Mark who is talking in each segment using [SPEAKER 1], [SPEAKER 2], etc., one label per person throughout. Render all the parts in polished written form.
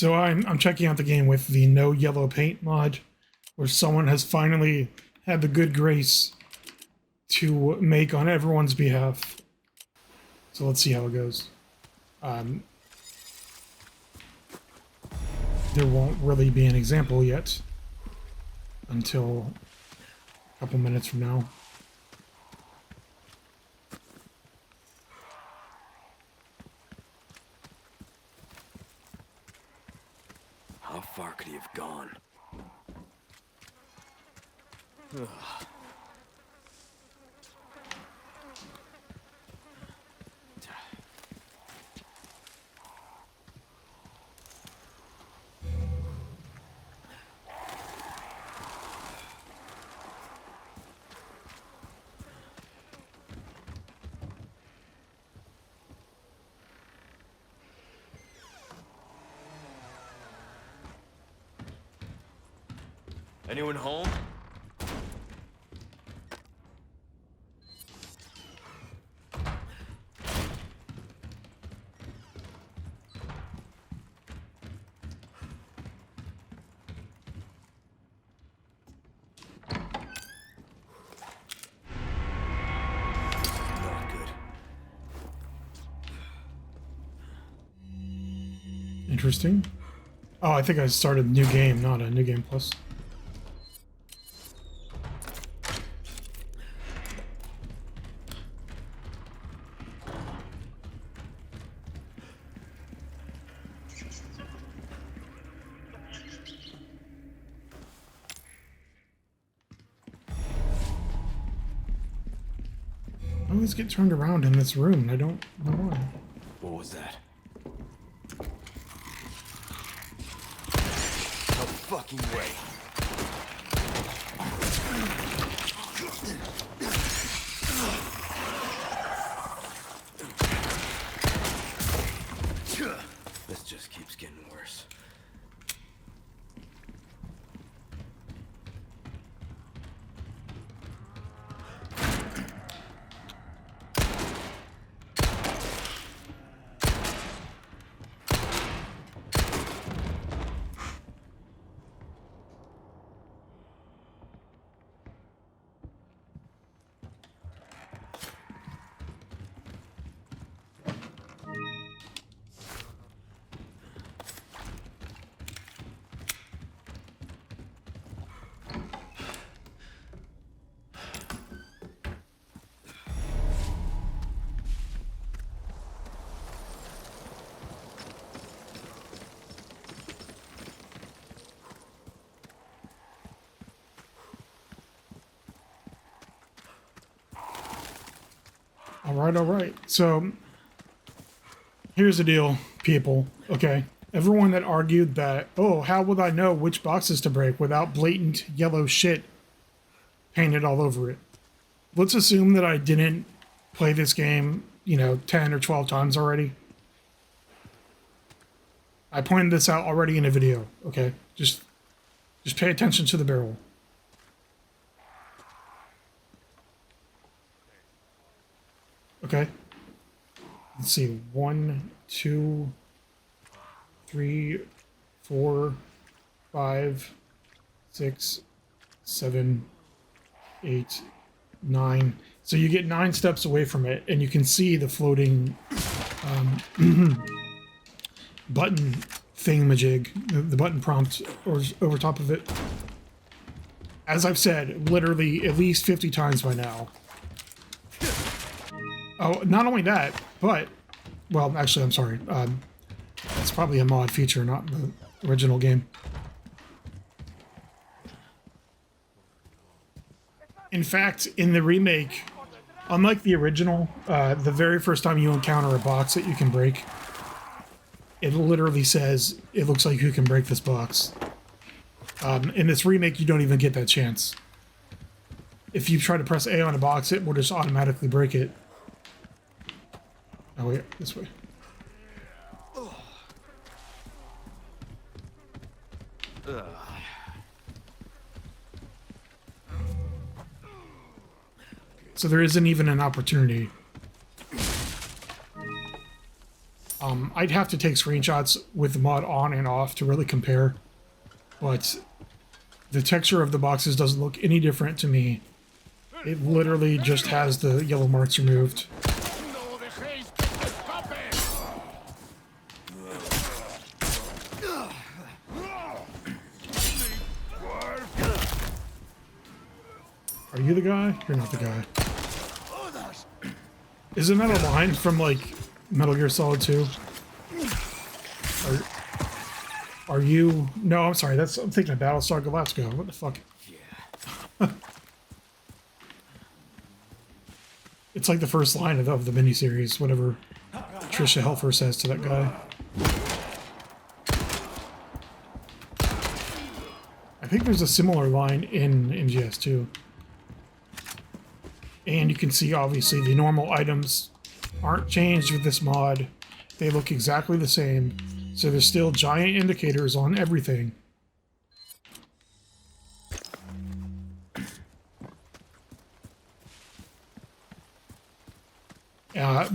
[SPEAKER 1] So I'm checking out the game with the no yellow paint mod, where someone has finally had the good grace to make on everyone's behalf. So let's see how it goes. There won't really be an example yet until a couple minutes from now.
[SPEAKER 2] How far could he have gone? Ugh. Anyone home? Not good.
[SPEAKER 1] Interesting. Oh, I think I started a new game, not a new game plus. I always get turned around in this room, and I don't know why.
[SPEAKER 2] What was that? No fucking way. This just keeps getting worse.
[SPEAKER 1] All right. So here's the deal, people. Okay. Everyone that argued that, oh, how would I know which boxes to break without blatant yellow shit painted all over it? Let's assume that I didn't play this game, 10 or 12 times already. I pointed this out already in a video, okay? Just pay attention to the barrel. Okay. Let's see. 1, 2, 3, 4, 5, 6, 7, 8, 9. So you get 9 steps away from it, and you can see the floating button thingamajig, the button prompt over top of it. As I've said, literally at least 50 times by now. Oh, not only that, but, well, actually, I'm sorry. That's probably a mod feature, not the original game. In fact, in the remake, unlike the original, the very first time you encounter a box that you can break, it literally says, it looks like you can break this box. In this remake, you don't even get that chance. If you try to press A on a box, it will just automatically break it. Oh, wait, this way. So there isn't even an opportunity. I'd have to take screenshots with the mod on and off to really compare, but the texture of the boxes doesn't look any different to me. It literally just has the yellow marks removed. Are you the guy? You're not the guy. Isn't that a line from, like, Metal Gear Solid 2? Are you... No, I'm sorry. I'm thinking of Battlestar Galactica. What the fuck?
[SPEAKER 2] Yeah.
[SPEAKER 1] It's like the first line of the miniseries, whatever Trisha Helfer says to that guy. I think there's a similar line in MGS too. And you can see, obviously, the normal items aren't changed with this mod. They look exactly the same. So there's still giant indicators on everything.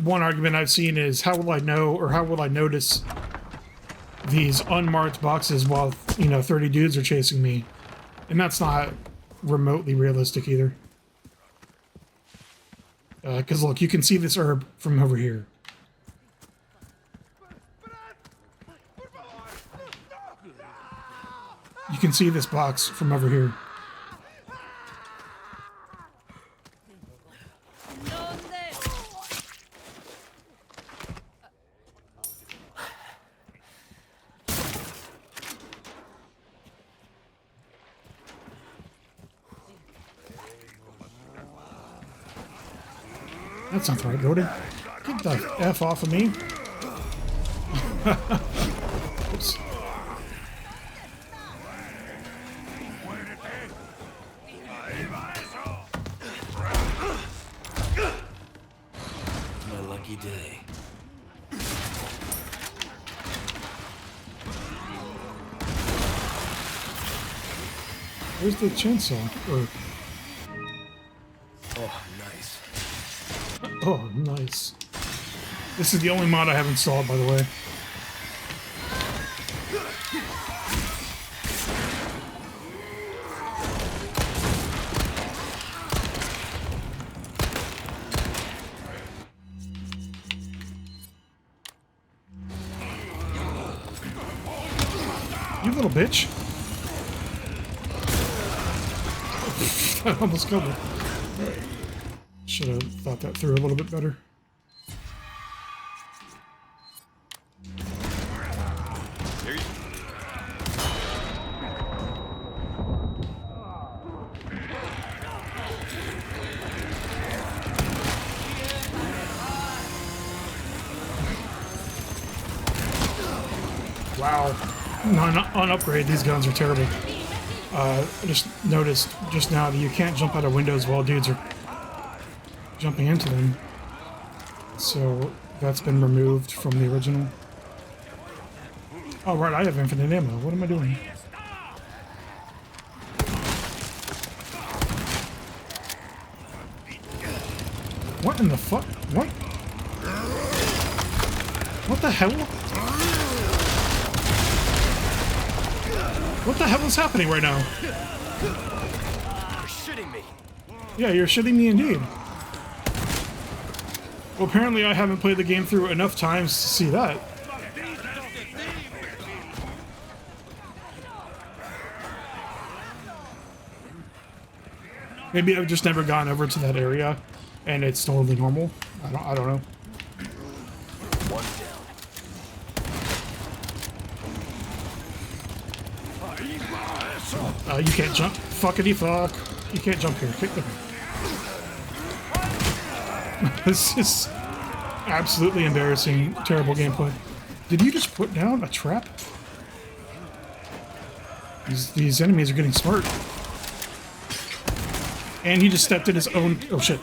[SPEAKER 1] One argument I've seen is, how will I know, or how will I notice these unmarked boxes while, 30 dudes are chasing me? And that's not remotely realistic either. Because look, you can see this herb from over here. You can see this box from over here. That's not the right building. Get the F off of me. Oops.
[SPEAKER 2] My lucky day.
[SPEAKER 1] Where's the chainsaw?
[SPEAKER 2] Oh, nice.
[SPEAKER 1] Oh, nice. This is the only mod I have installed, by the way. You little bitch. I almost killed her. Should have thought that through a little bit better. Wow. On upgrade, these guns are terrible. I just noticed just now that you can't jump out of windows while dudes are jumping into them. So that's been removed from the original. Oh, right, I have infinite ammo. What am I doing? What in the fuck? What? What the hell? What the hell is happening right now?
[SPEAKER 2] You're shitting me.
[SPEAKER 1] Yeah, you're shitting me indeed. Well, apparently I haven't played the game through enough times to see that. Maybe I've just never gone over to that area, and it's totally normal. I don't know.
[SPEAKER 2] One down.
[SPEAKER 1] You can't jump. Fuckity fuck. You can't jump here. This is absolutely embarrassing. Terrible gameplay. Did you just put down a trap? These enemies are getting smart. And he just stepped in his own... Oh shit.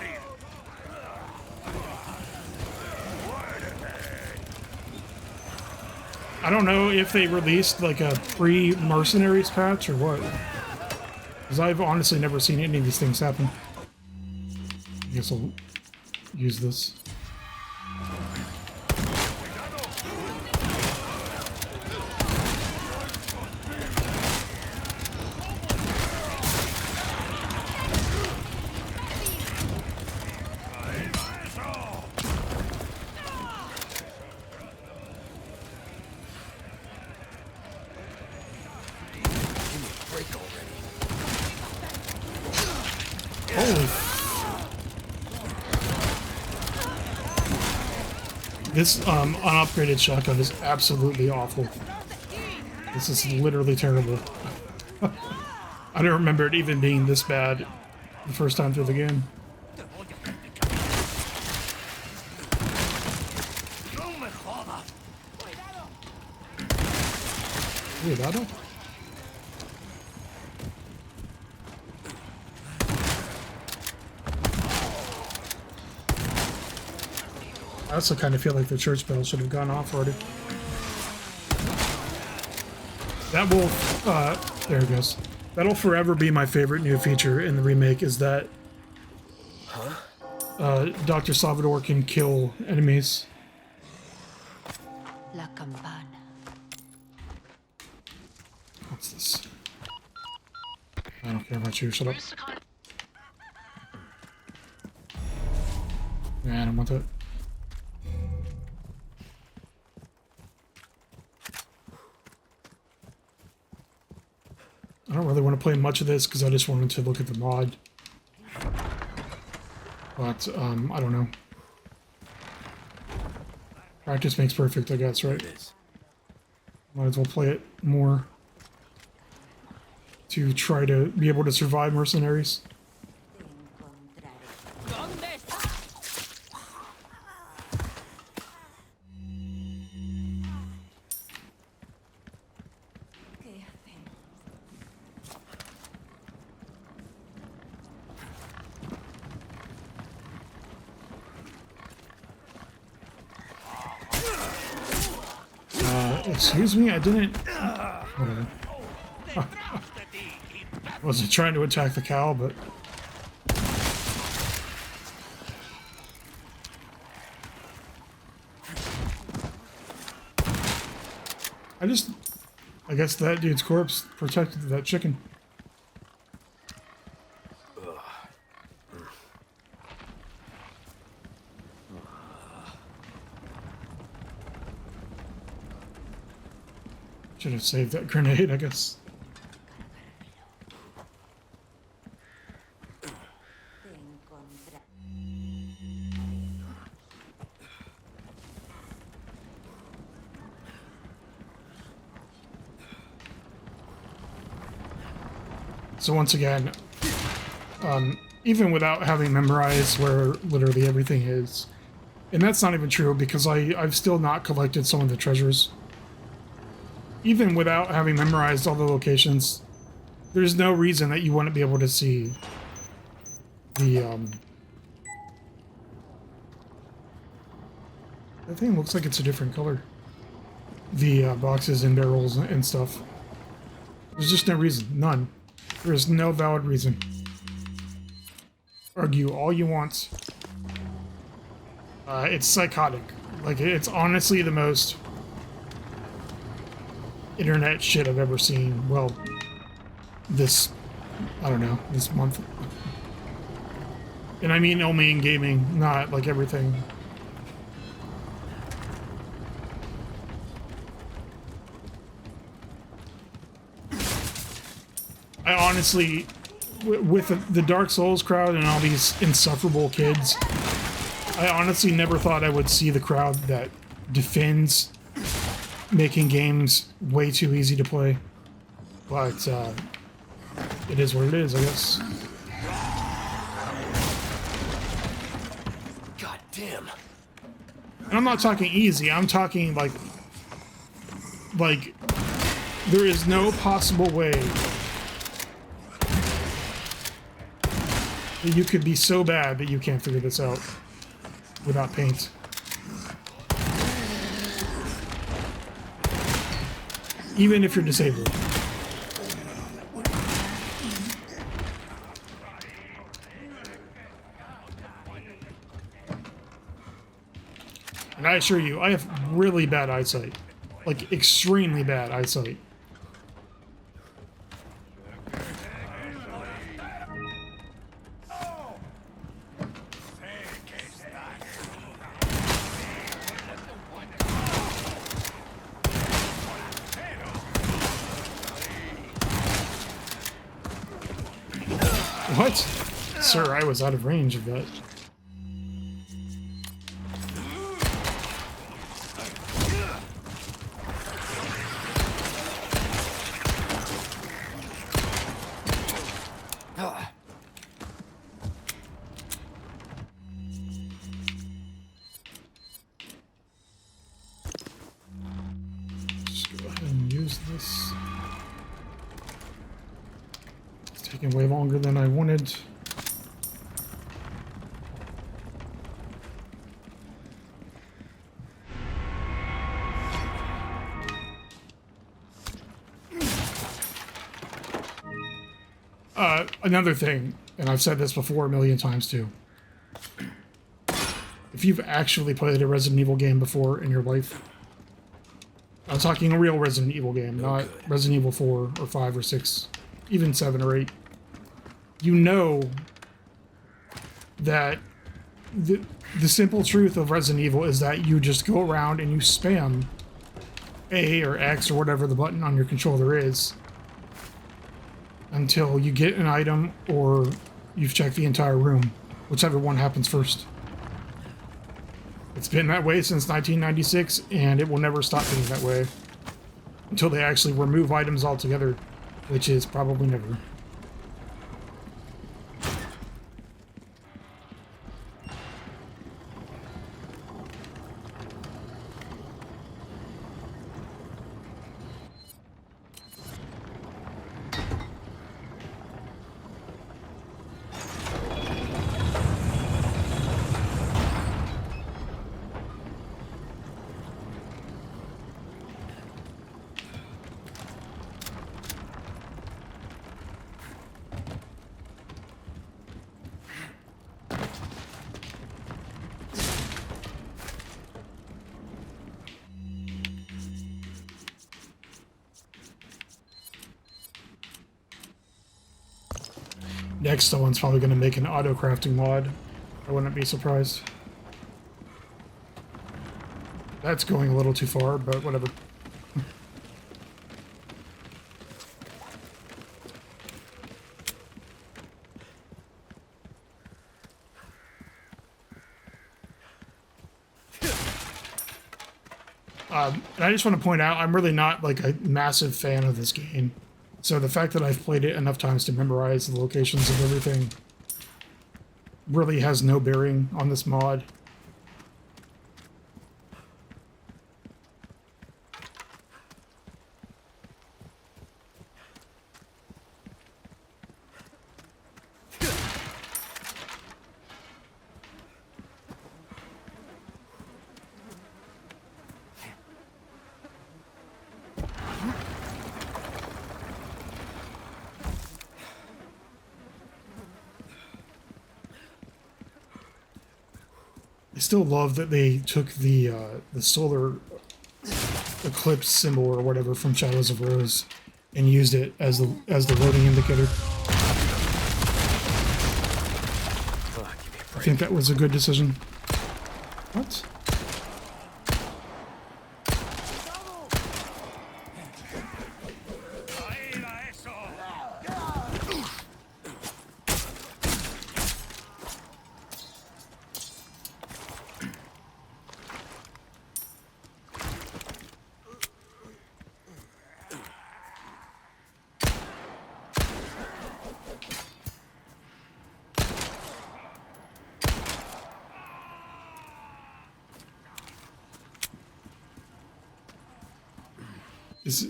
[SPEAKER 1] I don't know if they released like a pre-mercenaries patch or what. Because I've honestly never seen any of these things happen. I guess I'll use this. This unupgraded shotgun is absolutely awful. This is literally terrible. I don't remember it even being this bad the first time through the game. Cuidado. I also kind of feel like the church bell should have gone off already. That will, there it goes. That'll forever be my favorite new feature in the remake, is that Dr. Salvador can kill enemies.
[SPEAKER 3] La campana.
[SPEAKER 1] What's this? I don't care about you, shut up. Yeah, I don't want that. I don't really want to play much of this because I just wanted to look at the mod. But, I don't know. Practice makes perfect, I guess, right? Might as well play it more to try to be able to survive mercenaries. Excuse me, I didn't... Whatever. Wasn't trying to attack the cow, but... I guess that dude's corpse protected that chicken. Should have saved that grenade, I guess. So once again, even without having memorized where literally everything is, and that's not even true because I've still not collected some of the treasures. Even without having memorized all the locations, there's no reason that you wouldn't be able to see the, that thing looks like it's a different color. The boxes and barrels and stuff. There's just no reason. None. There is no valid reason. Argue all you want. It's psychotic. Like, it's honestly the most internet shit I've ever seen. Well, this, I don't know, this month. And I mean only in gaming, not like everything. I honestly, with the Dark Souls crowd and all these insufferable kids, I honestly never thought I would see the crowd that defends making games way too easy to play. But, it is what it is, I guess.
[SPEAKER 2] God damn.
[SPEAKER 1] And I'm not talking easy, I'm talking like, there is no possible way that you could be so bad that you can't figure this out without paint. Even if you're disabled. And I assure you, I have really bad eyesight. Like, extremely bad eyesight. What? Sir, I was out of range of that. Taking way longer than I wanted. Another thing, and I've said this before a million times too. If you've actually played a Resident Evil game before in your life, I'm talking a real Resident Evil game, not Resident Evil 4 or 5 or 6, even 7 or 8, you know that the simple truth of Resident Evil is that you just go around and you spam A or X or whatever the button on your controller is until you get an item or you've checked the entire room, whichever one happens first. It's been that way since 1996, and it will never stop being that way until they actually remove items altogether, which is probably never. Next, someone's probably going to make an auto-crafting mod. I wouldn't be surprised. That's going a little too far, but whatever. And I just want to point out, I'm really not like a massive fan of this game. So the fact that I've played it enough times to memorize the locations of everything really has no bearing on this mod. I still love that they took the solar eclipse symbol or whatever from Shadows of Rose and used it as the loading indicator. I think that was a good decision. What?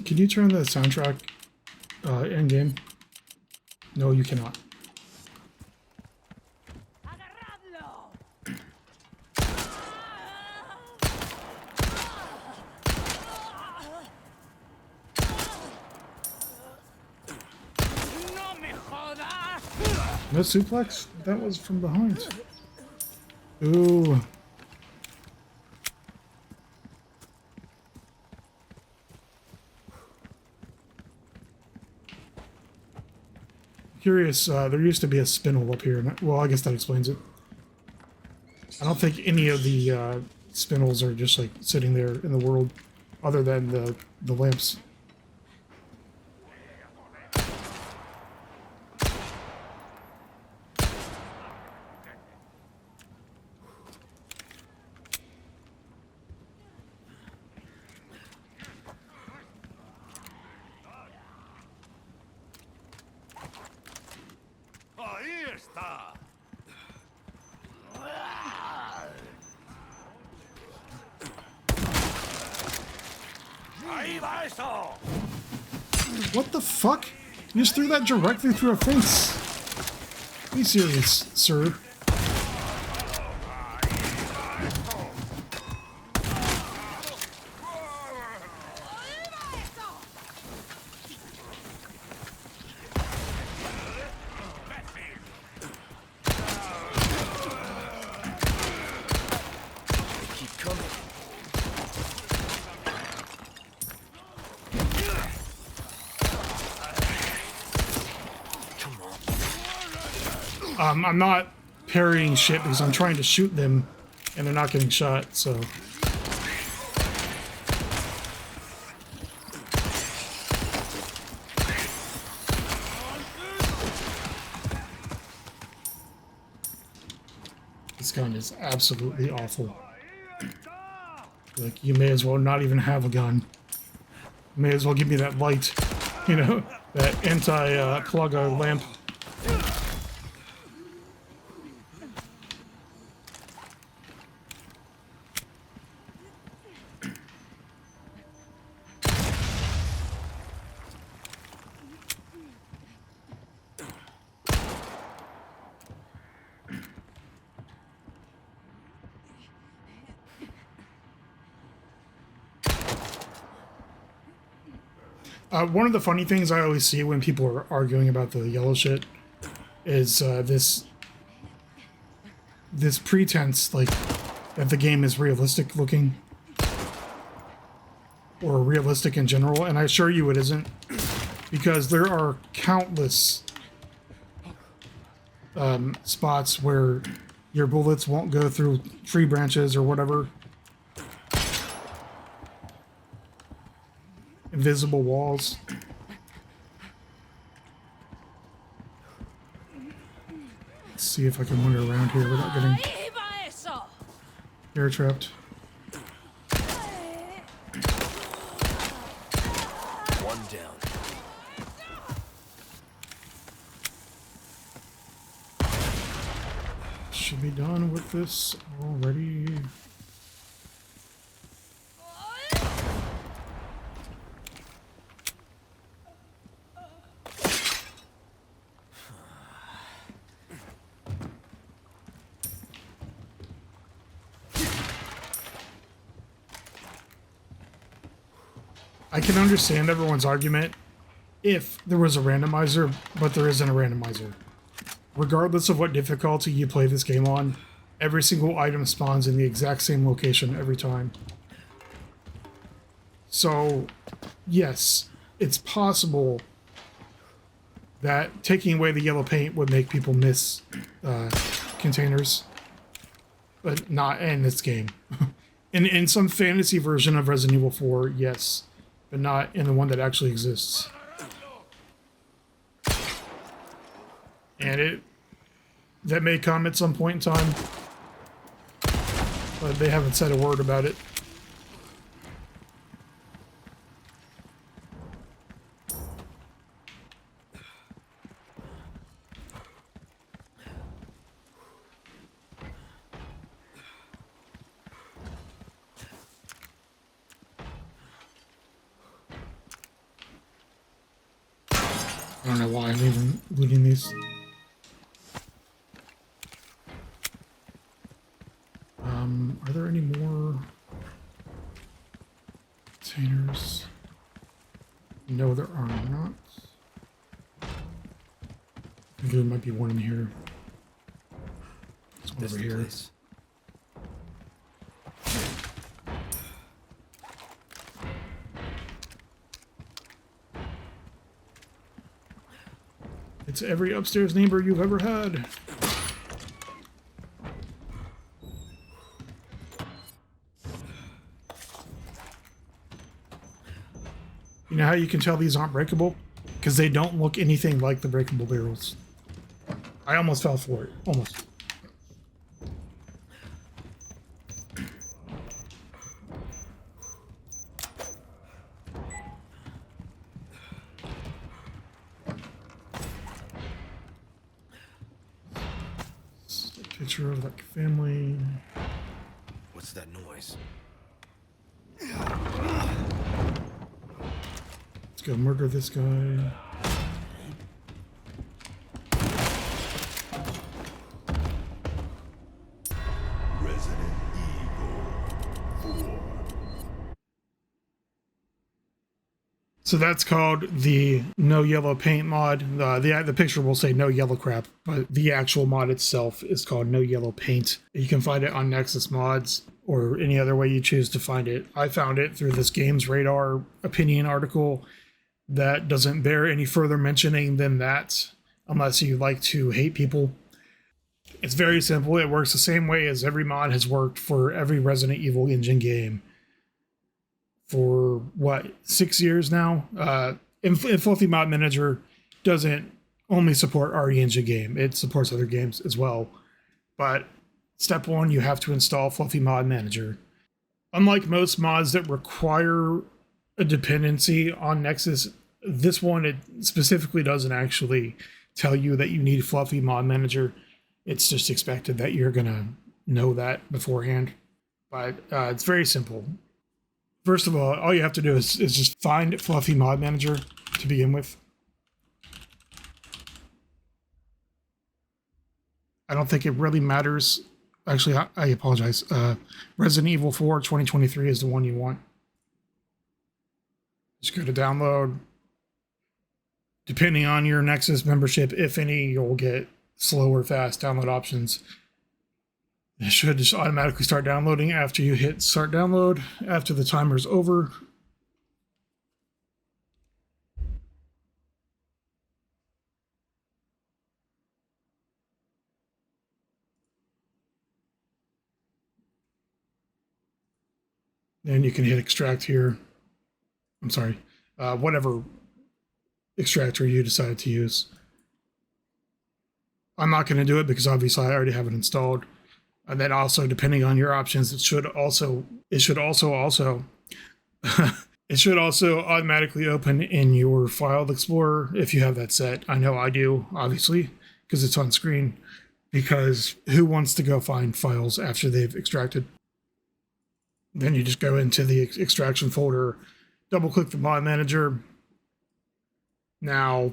[SPEAKER 1] Can you turn the soundtrack in game? No, you cannot. No suplex? That was from behind. Ooh. Curious, there used to be a spindle up here. Well, I guess that explains it. I don't think any of the spindles are just like sitting there in the world, other than the lamps. What the fuck? You just threw that directly through a fence. Be serious, sir.
[SPEAKER 2] Keep coming. Come on.
[SPEAKER 1] I'm not parrying shit because I'm trying to shoot them and they're not getting shot, so. This gun is absolutely awful. Like, you may as well not even have a gun. You may as well give me that light, you know, that anti-plug lamp. One of the funny things I always see when people are arguing about the yellow shit is this pretense, like, that the game is realistic looking. Or realistic in general, and I assure you it isn't. Because there are countless spots where your bullets won't go through tree branches or whatever. Invisible walls. Let's see if I can wander around here without getting air trapped.
[SPEAKER 2] One down.
[SPEAKER 1] Should be done with this already. I can understand everyone's argument if there was a randomizer, but there isn't a randomizer. Regardless of what difficulty you play this game on, every single item spawns in the exact same location every time. So, yes, it's possible that taking away the yellow paint would make people miss containers, but not in this game. In some fantasy version of Resident Evil 4, yes, but not in the one that actually exists. And that may come at some point in time, but they haven't said a word about it. I don't know why I'm even looting these. Are there any more containers? No, there are not. I think there might be one in here. There's one over here.
[SPEAKER 2] Place.
[SPEAKER 1] It's every upstairs neighbor you've ever had. You know how you can tell these aren't breakable? Because they don't look anything like the breakable barrels. I almost fell for it. Almost. Picture of that family.
[SPEAKER 2] What's that noise?
[SPEAKER 1] Let's go murder this guy.
[SPEAKER 2] RE4.
[SPEAKER 1] So that's called the no yellow paint mod. The picture will say no yellow crap, but the actual mod itself is called no yellow paint. You can find it on Nexus Mods or any other way you choose to find it. I found it through this Games Radar opinion article that doesn't bear any further mentioning than that, unless you like to hate people. It's very simple. It works the same way as every mod has worked for every Resident Evil engine game for, 6 years now? And Fluffy Mod Manager doesn't only support RE engine game. It supports other games as well. But step one, you have to install Fluffy Mod Manager. Unlike most mods that require a dependency on Nexus, this one, it specifically doesn't actually tell you that you need Fluffy Mod Manager. It's just expected that you're gonna know that beforehand. But it's very simple. First of all you have to do is just find Fluffy Mod Manager to begin with. I don't think it really matters. Actually, I apologize. Resident Evil 4 2023 is the one you want. Just go to download. Depending on your Nexus membership, if any, you'll get slow or fast download options. It should just automatically start downloading after you hit start download, after the timer's over. Then you can hit extract here. I'm sorry, whatever extractor you decide to use. I'm not going to do it because obviously I already have it installed. And then also, depending on your options, it should also automatically open in your file explorer if you have that set. I know I do, obviously, because it's on screen. Because who wants to go find files after they've extracted? Then you just go into the extraction folder, double click the mod manager. Now,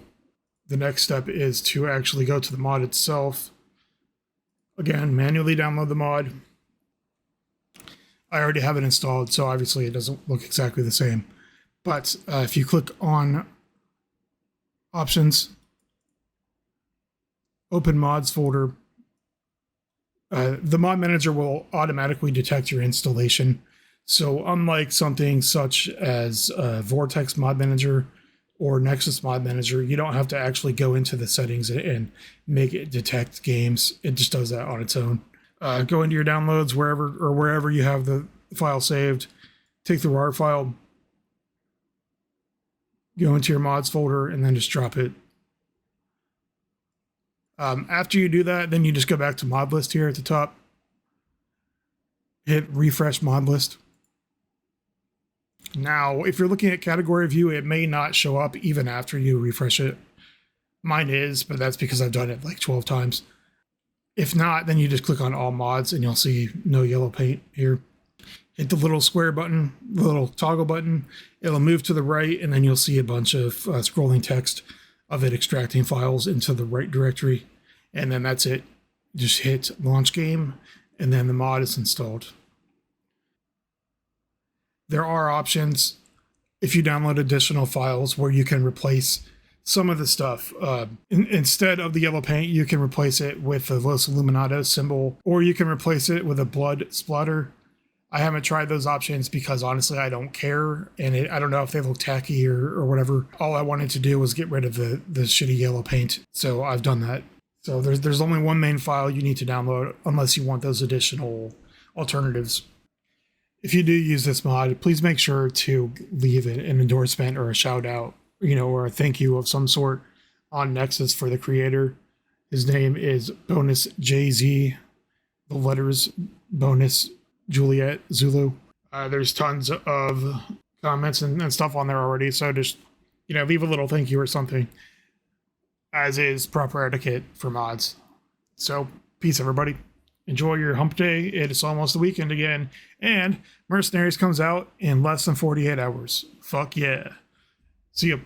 [SPEAKER 1] the next step is to actually go to the mod itself. Again, manually download the mod. I already have it installed, so obviously it doesn't look exactly the same. But if you click on Options, Open Mods folder, the mod manager will automatically detect your installation. So unlike something such as Vortex Mod Manager or Nexus Mod Manager, you don't have to actually go into the settings and make it detect games. It just does that on its own. Go into your downloads wherever you have the file saved. Take the RAR file, go into your mods folder, and then just drop it. After you do that, then you just go back to mod list here at the top. Hit refresh mod list. Now, if you're looking at category view, it may not show up even after you refresh it. Mine is, but that's because I've done it like 12 times. If not, then you just click on all mods and you'll see no yellow paint here. Hit the little square button, the little toggle button. It'll move to the right, and then you'll see a bunch of scrolling text of it extracting files into the right directory. And then that's it. Just hit launch game, and then the mod is installed. There are options if you download additional files where you can replace some of the stuff. Instead of the yellow paint, you can replace it with the Los Illuminados symbol, or you can replace it with a blood splatter. I haven't tried those options because honestly, I don't care. And I don't know if they look tacky or whatever. All I wanted to do was get rid of the shitty yellow paint. So I've done that. So there's only one main file you need to download unless you want those additional alternatives. If you do use this mod, please make sure to leave an endorsement or a shout out, or a thank you of some sort on Nexus for the creator. His name is Bonus JZ, the letters Bonus Juliet Zulu. There's tons of comments and stuff on there already, so just leave a little thank you or something, as is proper etiquette for mods. So peace, everybody. Enjoy your hump day. It's almost the weekend again. And Mercenaries comes out in less than 48 hours. Fuck yeah. See ya.